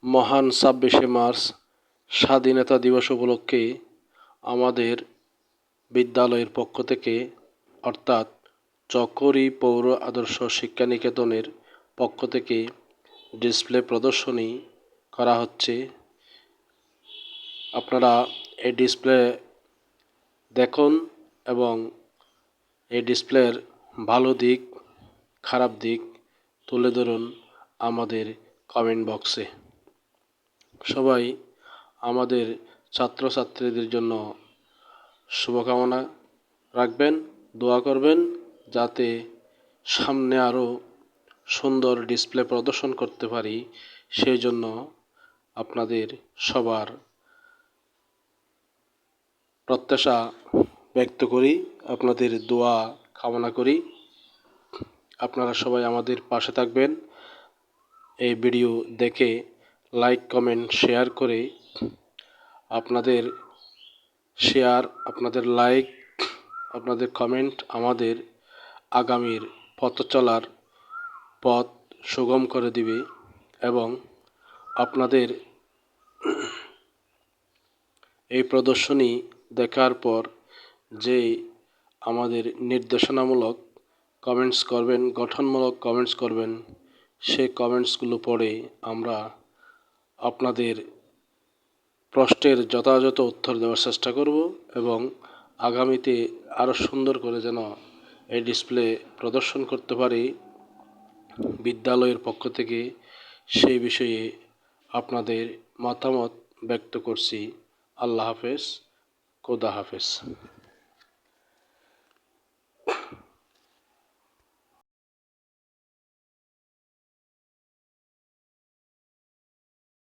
মহান ২৬শে মার্চ স্বাধীনতা দিবস উপলক্ষে আমাদের বিদ্যালয়ের পক্ষ থেকে অর্থাৎ চকরি পৌর আদর্শ শিক্ষা নিকেতনের পক্ষ থেকে ডিসপ্লে প্রদর্শনী করা হচ্ছে। আপনারা এই ডিসপ্লে দেখুন এবং এই ডিসপ্লের ভালো দিক খারাপ দিক তুলে ধরুন আমাদের কমেন্ট বক্সে। সবাই আমাদের ছাত্রছাত্রীদের জন্য শুভকামনা রাখবেন, দোয়া করবেন যাতে সামনে আরও সুন্দর ডিসপ্লে প্রদর্শন করতে পারি। সেই জন্য আপনাদের সবার প্রত্যাশা ব্যক্ত করি, আপনাদের দোয়া কামনা করি। আপনারা সবাই আমাদের পাশে থাকবেন। এই ভিডিও দেখে লাইক কমেন্ট শেয়ার করে আপনাদের শেয়ার, আপনাদের লাইক, আপনাদের কমেন্ট আমাদের আগামীর পথ চলার পথ সুগম করে দিবে এবং আপনাদের এই প্রদর্শনী দেখার পর যে আমাদের নির্দেশনামূলক কমেন্টস করবেন, গঠনমূলক কমেন্টস করবেন, সেই কমেন্টসগুলো পড়ে আমরা আপনাদের প্রশ্নের যথাযথ উত্তর দেওয়ার চেষ্টা করব এবং আগামীতে আরও সুন্দর করে যেন এই ডিসপ্লে প্রদর্শন করতে পারি বিদ্যালয়ের পক্ষ থেকে, সেই বিষয়ে আপনাদের মতামত ব্যক্ত করছি। আল্লাহ হাফেজ, খোদা হাফেজ।